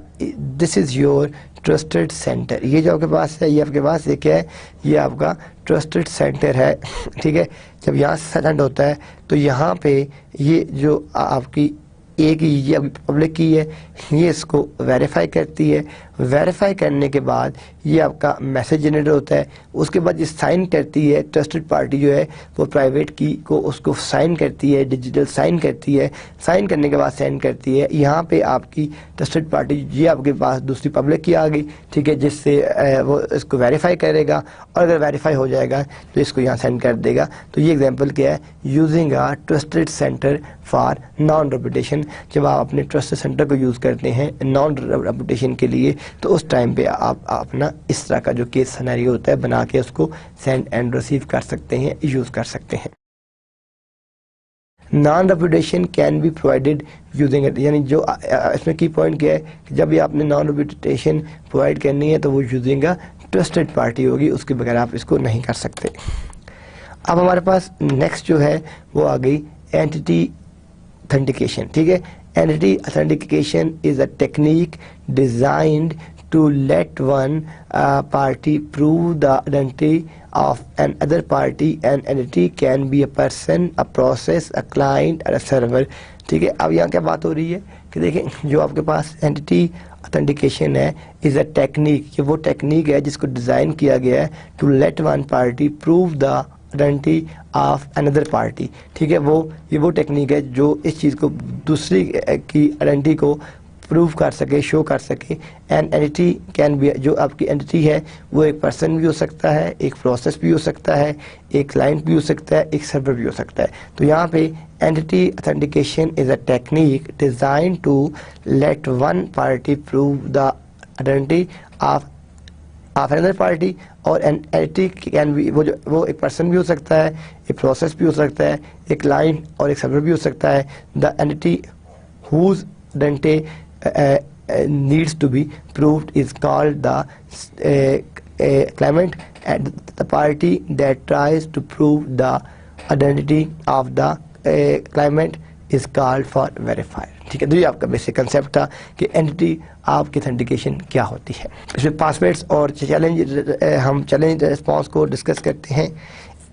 دس از یور ٹرسٹڈ سینٹر. یہ جو آپ کے پاس ہے یہ آپ کے پاس ایک ہے, یہ آپ کا ٹرسٹڈ سینٹر ہے. ٹھیک ہے, جب یہاں سے سینڈ ہوتا ہے تو یہاں پہ یہ جو آپ کی ایک یہ پبلک کی ہے یہ اس کو ویریفائی کرتی ہے. ویریفائی کرنے کے بعد یہ آپ کا میسج جنریٹ ہوتا ہے. اس کے بعد یہ سائن کرتی ہے ٹرسٹڈ پارٹی جو ہے وہ پرائیویٹ کی کو اس کو سائن کرتی ہے, ڈیجیٹل سائن کرتی ہے. سائن کرنے کے بعد سینڈ کرتی ہے. یہاں پہ آپ کی ٹرسٹڈ پارٹی یہ آپ کے پاس دوسری پبلک کی آ گئی. ٹھیک ہے, جس سے وہ اس کو ویریفائی کرے گا اور اگر ویریفائی ہو جائے گا تو اس کو یہاں سینڈ کر دے گا. تو یہ ایگزامپل کیا ہے, using a trusted centre for non reputation. جب آپ اپنے ٹرسٹ سینٹر کو یوز کرتے ہیں نان ریپوٹیشن کے لیے تو اس ٹائم پہ آپ اپنا اس طرح کا جو کیس سینیریو ہوتا ہے بنا کے اس کو سینڈ اینڈ ریسیو کر سکتے ہیں, یوز کر سکتے ہیں. Non reputation can be provided using it, یعنی جو اس میں کی پوائنٹ کیا ہے کہ جب یہ آپ نے نان ریپوٹیشن پرووائڈ کرنی ہے تو وہ یوزنگ اے ٹرسٹڈ پارٹی ہوگی, اس کے بغیر آپ اس کو نہیں کر سکتے. اب ہمارے پاس نیکسٹ جو ہے وہ آ گئی اینٹی authentication. ٹھیک ہے, entity authentication is a technique designed to let one party prove the identity of another party. An entity can be a person, a process, a client or a server. ٹھیک ہے, اب یہاں کیا بات ہو رہی ہے کہ دیکھیں جو آپ کے پاس اینٹی authentication ہے از اے ٹیکنیک, یہ وہ ٹیکنیک ہے جس کو ڈیزائن کیا گیا ہے to let one party prove the identity of another party. ٹھیک ہے, یہ وہ ٹیکنیک ہے جو اس چیز کو دوسری کی آئیڈینٹی کو پروو کر سکے, شو کر سکے. اینڈ اینٹی کین بی, جو آپ کی اینٹی ہے وہ ایک پرسن بھی ہو سکتا ہے, ایک پروسیس بھی ہو سکتا ہے, ایک کلائنٹ بھی ہو سکتا ہے, ایک سرور بھی ہو سکتا ہے. تو یہاں پہ entity authentication is a technique design to let one party prove the identity of another party. اور اینٹی کین بی, وہ ایک پرسن بھی ہو سکتا ہے, ایک پروسیس بھی ہو سکتا ہے, ایک کلائنٹ اور ایک سرور بھی ہو سکتا ہے. The entity whose identity needs to be proved is called the claimant, and the party that tries to prove the identity of the claimant is called for verifier. ٹھیک ہے, تو یہ آپ کا بیسک کنسیپٹ تھا کہ اینٹی آپ کی اتھینٹیکیشن کیا ہوتی ہے. اس میں پاسورڈس اور ہم چیلنج رسپانس کو ڈسکس کرتے ہیں.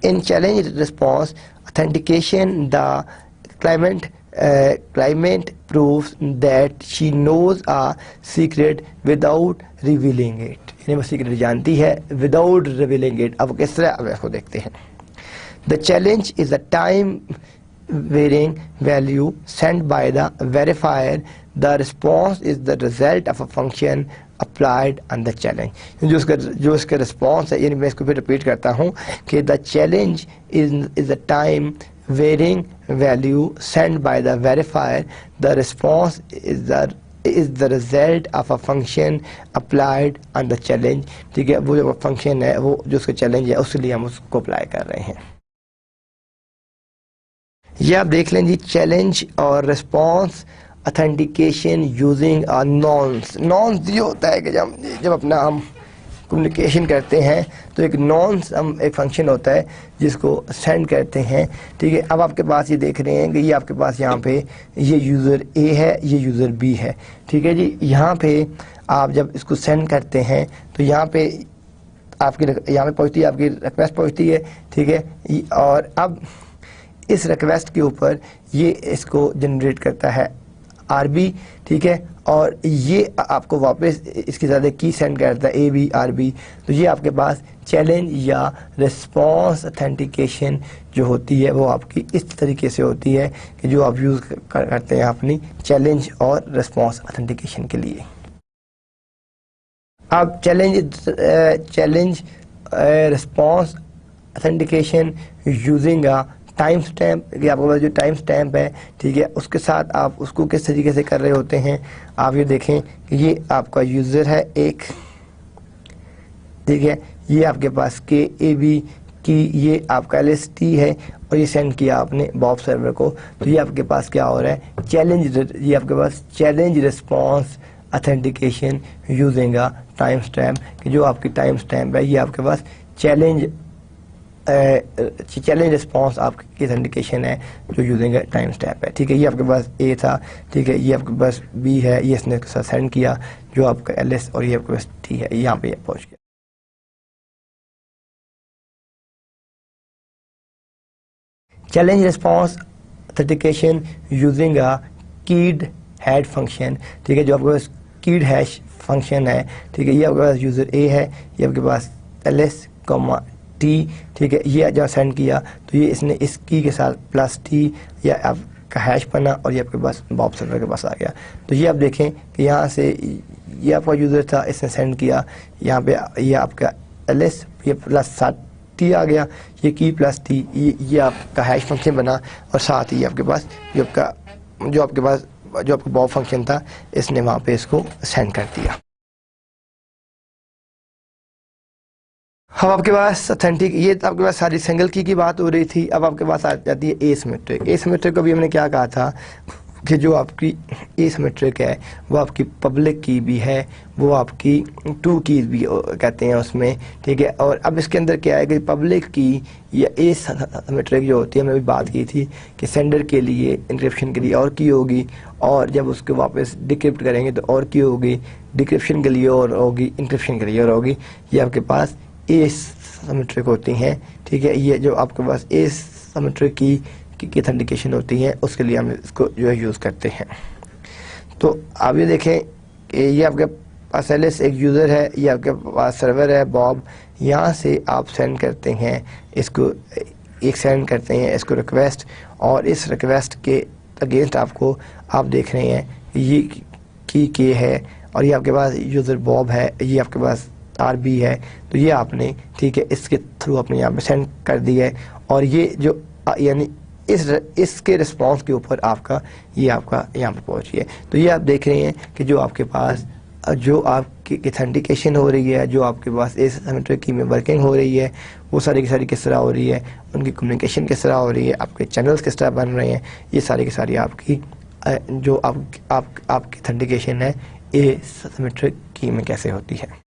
In challenge response authentication the claimant proves that she knows a secret without revealing it. یعنی وہ سیکرٹ جانتی ہے without revealing it. اب کس طرح اب اس کو دیکھتے ہیں. The challenge is a time varying value sent by the verifier. The response is the result of a function applied on the challenge. جو اس کا رسپانس ہے, یعنی میں اس کو پھر ریپیٹ کرتا ہوں کہ the challenge is a time varying value sent by the verifier. The response is the result of a function applied on the challenge. ٹھیک ہے, وہ جو فنکشن ہے وہ جو اس کا چیلنج ہے اس لیے ہم اس کو اپلائی کر رہے ہیں. یہ آپ دیکھ لیں جی, چیلنج اور رسپانس اتھینٹیکیشن یوزنگ نانس. نانس یہ ہوتا ہے کہ جب اپنا ہم کمیونیکیشن کرتے ہیں تو ایک ایک فنکشن ہوتا ہے جس کو سینڈ کرتے ہیں. ٹھیک ہے, اب آپ کے پاس یہ دیکھ رہے ہیں کہ یہ آپ کے پاس یہاں پہ یہ یوزر اے ہے, یہ یوزر بی ہے. ٹھیک ہے جی, یہاں پہ آپ جب اس کو سینڈ کرتے ہیں تو یہاں پہ پہنچتی ہے, آپ کی ریکویسٹ پہنچتی ہے. ٹھیک ہے, اور اب اس ریکویسٹ کے اوپر یہ اس کو جنریٹ کرتا ہے آر بی. ٹھیک ہے, اور یہ آپ کو واپس اس کی زیادہ کی سینڈ کرتا ہے اے بی آر بی. تو یہ آپ کے پاس چیلنج یا رسپانس اتھینٹیکیشن جو ہوتی ہے وہ آپ کی اس طریقے سے ہوتی ہے کہ جو آپ یوز کرتے ہیں اپنی چیلنج اور رسپانس اتھینٹیکیشن کے لیے. اب challenge response authentication using timestamp, کہ آپ کے پاس جو ٹائم اسٹیمپ ہے, ٹھیک ہے, اس کے ساتھ آپ اس کو کس طریقے سے کر رہے ہوتے ہیں. آپ یہ دیکھیں کہ یہ آپ کا یوزر ہے ایک, ٹھیک ہے, یہ آپ کے پاس کے اے بی کی, یہ آپ کا LST ہے, اور یہ سینڈ کیا آپ نے باب سرور کو. تو یہ آپ کے پاس کیا ہو رہا ہے, یہ آپ کے پاس challenge response authentication using timestamp, کہ جو آپ کی ٹائم اسٹیمپ ہے یہ آپ کے پاس چیلنج رسپانس آپ کی اتھینٹیکیشن ہے جو یوزنگ ٹائم اسٹیمپ ہے. ٹھیک ہے, یہ آپ کے پاس اے تھا. ٹھیک ہے, یہ آپ کے پاس بی ہے, یہ اس نے سینڈ کیا جو آپ کا LS, اور یہ آپ کے پاس ٹی ہے, یہاں پہ پہنچ گیا. Challenge response authentication using keyed hash function. ٹھیک ہے, جو آپ کے پاس کیڈ ہیش فنکشن ہے. ٹھیک ہے, یہ آپ کے پاس یوزر اے ہے, یہ آپ کے پاس LS ٹی. ٹھیک ہے, یہ جب سینڈ کیا تو یہ اس نے اس کی کے ساتھ پلس ٹی یا آپ کا ہیش بنا, اور یہ آپ کے پاس باب سرور کے پاس آ گیا. تو یہ آپ دیکھیں کہ یہاں سے یہ آپ کا یوزر تھا, اس نے سینڈ کیا, یہاں پہ یہ آپ کا LS, یہ پلس 7T آ گیا, یہ کی پلس ٹی, یہ آپ کا ہیش فنکشن بنا, اور ساتھ ہی آپ کے پاس جو آپ کا باب فنکشن تھا اس نے وہاں پہ اس کو سینڈ کر دیا. اب آپ کے پاس اتھینٹک, یہ آپ کے پاس ساری سنگل کی بات ہو رہی تھی. اب آپ کے پاس آ جاتی ہے اے سیمیٹرک. اے سیمیٹرک کو بھی ہم نے کیا کہا تھا کہ جو آپ کی اے سیمیٹرک ہے وہ آپ کی پبلک کی بھی ہے, وہ آپ کی 2 کیز بھی کہتے ہیں اس میں. ٹھیک ہے, اور اب اس کے اندر کیا ہے کہ پبلک کی یا اے سیمیٹرک جو ہوتی ہے, ہم نے بھی بات کی تھی کہ سینڈر کے لیے انکرپشن کے لیے اور کی ہوگی, اور جب اس کو واپس ڈیکرپٹ کریں گے تو اور کی ہوگی, ڈیکرپشن کے لیے اور ہوگی, انکرپشن کے لیے اور ہوگی. یہ آپ کے پاس اے سیمیٹرک ہوتی ہیں. ٹھیک ہے, یہ جو آپ کے پاس اے سیمیٹرک کی اتھینٹیکیشن ہوتی ہے اس کے لیے ہم اس کو جو ہے یوز کرتے ہیں. تو آپ یہ دیکھیں کہ یہ آپ کے پاس LS ایک یوزر ہے, یہ آپ کے پاس سرور ہے باب, یہاں سے آپ سینڈ کرتے ہیں اس کو, سینڈ کرتے ہیں اس کو ریکویسٹ, اور اس ریکویسٹ کے اگینسٹ آپ دیکھ رہے ہیں یہ کی ہے, اور یہ آپ کے پاس یوزر باب ہے, یہ آپ کے پاس آر بی ہے. تو یہ آپ نے, ٹھیک ہے, اس کے تھرو اپنے یہاں پہ سینڈ کر دیا ہے, اور یہ جو یعنی اس کے رسپانس کے اوپر آپ کا یہ آپ کا یہاں پہ پہنچی ہے. تو یہ آپ دیکھ رہے ہیں کہ جو آپ کے پاس جو آپ کی اتھینٹیکیشن ہو رہی ہے, جو آپ کے پاس اے سیمیٹرک کی میں ورکنگ ہو رہی ہے, وہ ساری کی ساری کس طرح ہو رہی ہے, ان کی کمیونیکیشن کس طرح ہو رہی ہے, آپ کے چینلز کس طرح بن رہے ہیں, یہ ساری کی ساری آپ کی جو آپ کی اتھینٹیکیشن ہے اے سیمیٹرک کی میں کیسے ہوتی ہے.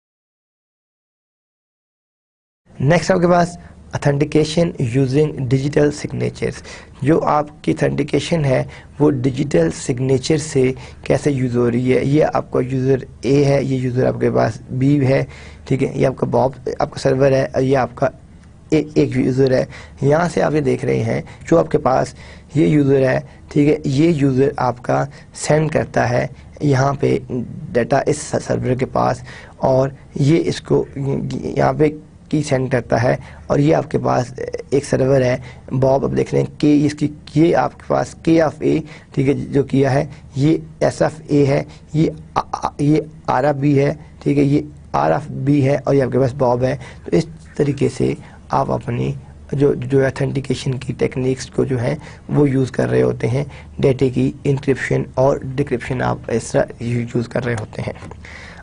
نیکسٹ آپ کے پاس اتھینٹیکیشن یوزنگ ڈیجیٹل سگنیچرز. جو آپ کی اتھینٹیکیشن ہے وہ ڈیجیٹل سگنیچر سے کیسے یوز ہو رہی ہے. یہ آپ کا یوزر اے ہے, یہ یوزر آپ کے پاس بی ہے. ٹھیک ہے, یہ آپ کا باب آپ کا سرور ہے, اور یہ آپ کا ایک یوزر ہے. یہاں سے آپ یہ دیکھ رہے ہیں جو آپ کے پاس یہ یوزر ہے, ٹھیک ہے, یہ یوزر آپ کا سینڈ کرتا ہے یہاں پہ ڈیٹا اس سرور کے پاس, اور یہ اس کو یہاں پہ کی سینڈ کرتا ہے, اور یہ آپ کے پاس ایک سرور ہے باب, اب دیکھ رہے ہیں کہ اس کی یہ آپ کے پاس کے آف اے, ٹھیک ہے, جو کیا ہے یہ ایس آف اے ہے, یہ آر آف بی ہے, ٹھیک ہے, یہ آر آف بی ہے, اور یہ آپ کے پاس باب ہے. تو اس طریقے سے آپ اپنی جو اتھینٹیکیشن کی ٹیکنیکس کو جو ہیں وہ یوز کر رہے ہوتے ہیں. ڈیٹے کی انکرپشن اور ڈیکرپشن آپ اس طرح یوز کر رہے ہوتے ہیں.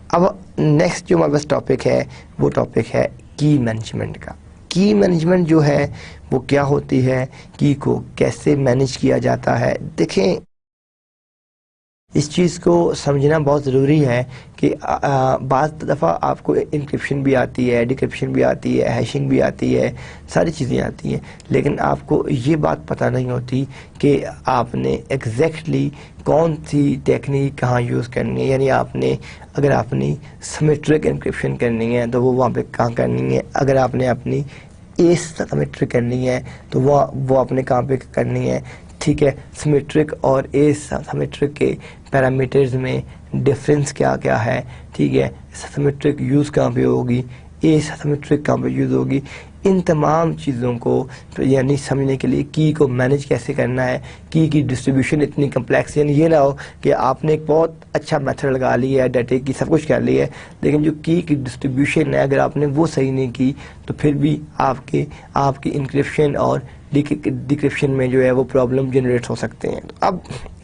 اب نیکسٹ جو ہمارے پاس ٹاپک ہے وہ ٹاپک ہے کی مینجمنٹ کا. کی مینجمنٹ جو ہے وہ کیا ہوتی ہے, کی کو کیسے مینیج کیا جاتا ہے. دیکھیں اس چیز کو سمجھنا بہت ضروری ہے کہ بعض دفعہ آپ کو انکرپشن بھی آتی ہے، ڈیکرپشن بھی آتی ہے، ہیشنگ بھی آتی ہے، ساری چیزیں آتی ہیں، لیکن آپ کو یہ بات پتہ نہیں ہوتی کہ آپ نے ایگزیکٹلی کون سی ٹیکنیک کہاں یوز کرنی ہے. یعنی اگر آپ نے سمیٹرک انکرپشن کرنی ہے تو وہ وہاں پہ کہاں کرنی ہے، اگر آپ نے اپنی ایس سمیٹرک کرنی ہے تو وہ اپنے کہاں پہ کرنی ہے. ٹھیک ہے، سمیٹرک اور ایس سمیٹرک کے پیرامیٹرز میں ڈفرینس کیا کیا ہے. ٹھیک ہے، سمیٹرک یوز کہاں پہ ہوگی، ایس سمیٹرک کہاں پہ یوز ہوگی. ان تمام چیزوں کو یعنی سمجھنے کے لیے کی کو مینیج کیسے کرنا ہے، کی ڈسٹریبیوشن اتنی کمپلیکس، یعنی یہ نہ ہو کہ آپ نے ایک بہت اچھا میتھڈ لگا لی ہے، ڈیٹے کی سب کچھ کر لی ہے، لیکن جو کی ڈسٹریبیوشن ہے اگر آپ نے وہ صحیح نہیں کی تو پھر بھی آپ کی انکرپشن اور ڈیکرپشن میں جو ہے وہ پرابلم جنریٹ ہو سکتے ہیں. اب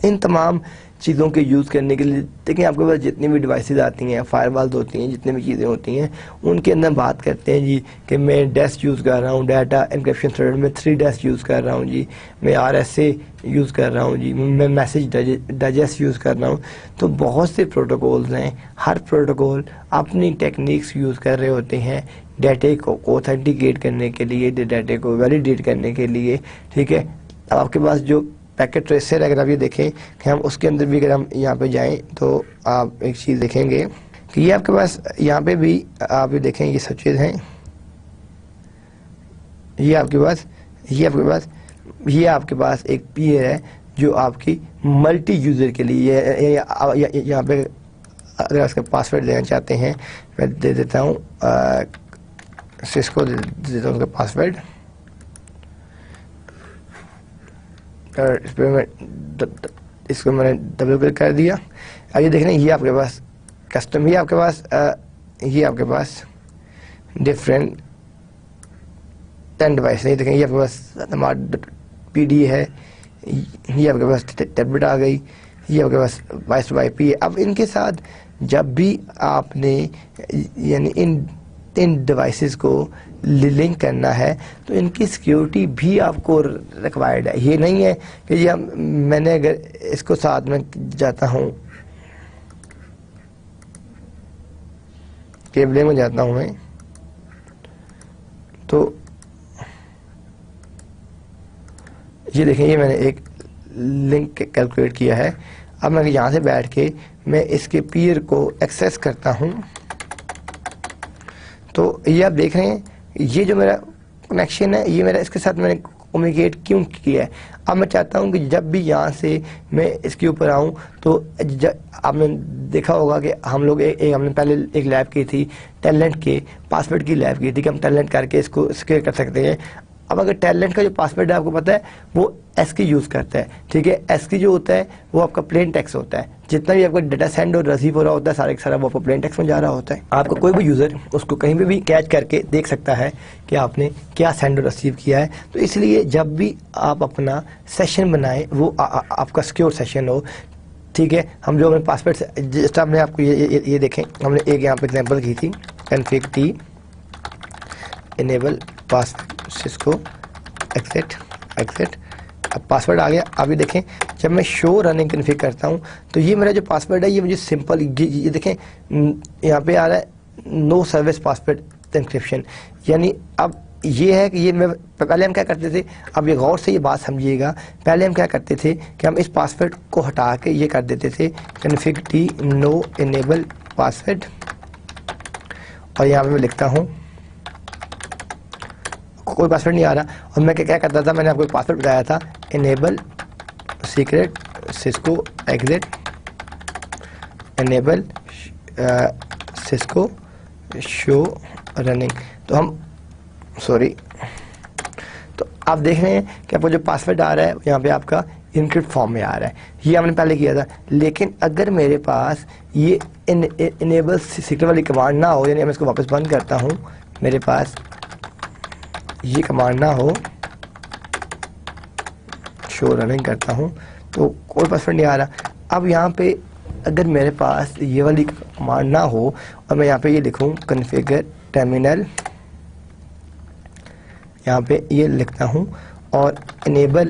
ان تمام چیزوں کے یوز کرنے کے لیے دیکھیں آپ کے پاس جتنی بھی ڈیوائسز آتی ہیں، فائر والز ہوتی ہیں، جتنی بھی چیزیں ہوتی ہیں، ان کے اندر بات کرتے ہیں جی کہ میں ڈیس یوز کر رہا ہوں، ڈیٹا انکرپشن تھریڈ میں 3 ڈیس یوز کر رہا ہوں جی، میں RSA یوز کر رہا ہوں جی، میں میسیج ڈائجسٹ یوز کر رہا ہوں. تو بہت سے پروٹوکولز ہیں، ہر پروٹوکول اپنی ٹیکنیکس یوز کر رہے ہوتے ہیں ڈیٹے کو اوتھینٹیکیٹ کرنے کے لیے، ڈیٹے کو ویلیڈیٹ کرنے کے لیے. ٹھیک ہے، اب آپ کے پاس جو پیکٹ ٹریسر اگر آپ یہ دیکھیں کہ ہم اس کے اندر بھی اگر ہم یہاں پہ جائیں تو آپ ایک چیز دیکھیں گے کہ یہ آپ کے پاس یہاں پہ بھی آپ یہ دیکھیں یہ سب چیز ہیں. یہ آپ کے پاس ایک پیئر ہے جو آپ کی ملٹی یوزر کے لیے یہاں پہ اگر اس کا پاسورڈ دینا چاہتے ہیں میں دے دیتا ہوں، سسکو دے دیتا ہوں اس کا پاسورڈ، اور اس پہ اس کو میں نے ڈبل کلک کر دیا. اب یہ دیکھ رہے ہیں یہ آپ کے پاس کسٹم، یہ آپ کے پاس ڈفرینٹ 10 ڈیوائس ہے. یہ دیکھیں یہ آپ کے پاس PD ہے، یہ آپ کے پاس ٹیبلٹ آ گئی، یہ آپ کے پاس وائس ٹو IP ہے. اب ان کے ساتھ جب بھی آپ نے یعنی ان ڈیوائسز کو لنک کرنا ہے تو ان کی سیکیورٹی بھی آپ کو ریکوائرڈ ہے. یہ نہیں ہے کہ یہ میں نے اگر اس کو ساتھ میں جاتا ہوں کیبلنگ میں جاتا ہوں میں تو یہ دیکھیں یہ میں نے ایک لنک کیلکولیٹ کیا ہے. اب میں یہاں سے بیٹھ کے میں اس کے پیئر کو ایکسیس کرتا ہوں تو یہ آپ دیکھ رہے ہیں یہ جو میرا کنیکشن ہے یہ میرا اس کے ساتھ میں نے کمیونیکیٹ کیوں کیا ہے. اب میں چاہتا ہوں کہ جب بھی یہاں سے میں اس کے اوپر آؤں تو آپ نے دیکھا ہوگا کہ ہم لوگ ہم نے پہلے ایک لیب کی تھی ٹیلنٹ کے پاسورڈ کی لیب کی تھی کہ ہم ٹیلنٹ کر کے اس کو سکیئر کر سکتے ہیں. اب اگر ٹیلنٹ کا جو پاسورڈ ہے آپ کو پتہ ہے وہ ASCII یوز کرتا ہے. ٹھیک ہے، ASCII جو ہوتا ہے وہ آپ کا پلین ٹیکسٹ ہوتا ہے، جتنا بھی آپ کا ڈیٹا سینڈ اور ریسیو ہو رہا ہوتا ہے سارا کا سارا وہ آپ کو پلین ٹیکسٹ میں جا رہا ہوتا ہے. آپ کا کوئی بھی یوزر اس کو کہیں پہ بھی کیچ کر کے دیکھ سکتا ہے کہ آپ نے کیا سینڈ اور ریسیو کیا ہے. تو اس لیے جب بھی آپ اپنا سیشن بنائیں وہ آپ کا سیکیور سیشن ہو. ٹھیک ہے، ہم جو پاسورڈ جس ٹائم میں آپ کو یہ دیکھیں ہم نے ایک یہاں پہ ایگزامپل کی تھی config t enable password Cisco ایکسٹ. اب پاسورڈ آ گیا. اب یہ دیکھیں جب میں شو رننگ کنفیگ کرتا ہوں تو یہ میرا جو پاسورڈ ہے یہ مجھے سمپل یہ دیکھیں یہاں پہ آ رہا ہے نو سروس پاسورڈ انکرپشن. یعنی اب یہ ہے کہ یہ میں پہلے ہم کیا کرتے تھے، اب یہ غور سے یہ بات سمجھیے گا، پہلے ہم کیا کرتے تھے کہ ہم اس پاسورڈ کو ہٹا کے یہ کر دیتے تھے config t no enable password، اور یہاں پہ میں لکھتا ہوں کوئی پاسورڈ نہیں آ رہا، اور میں کیا کرتا تھا میں نے آپ کو ایک پاسورڈ بتایا تھا enable secret Cisco exit enable Cisco show running. تو ہم تو آپ دیکھ رہے ہیں کہ آپ کو جو پاسورڈ آ رہا ہے یہاں پہ آپ کا انکرپٹ فارم میں آ رہا ہے، یہ ہم نے پہلے کیا تھا. لیکن اگر میرے پاس یہ انیبل سیکرٹ والی کمانڈ نہ ہو، یعنی میں اس کو واپس بند کرتا ہوں، میرے پاس یہ کمانڈ نہ ہو، شو رننگ کرتا ہوں تو کوئی پاسورڈ نہیں آ رہا. اب یہاں پہ اگر میرے پاس یہ والی کمانڈ نہ ہو اور میں یہاں پہ یہ لکھوں کنفیگر ٹرمینل، یہاں پہ یہ لکھتا ہوں اور enable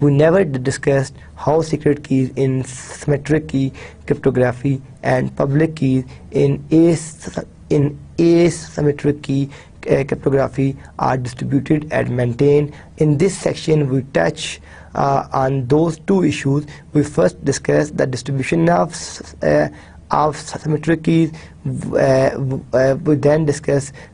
We never discussed how secret keys in symmetric key cryptography and public keys in asymmetric key cryptography are distributed and maintained. In this section, we touch on those two issues. We first discuss the distribution of symmetric keys. We then discuss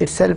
itself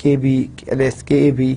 KB LS KAB,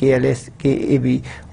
KLS KAB,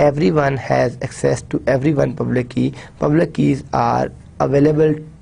everyone has access to everyone public keys are available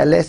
LS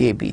KB।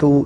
2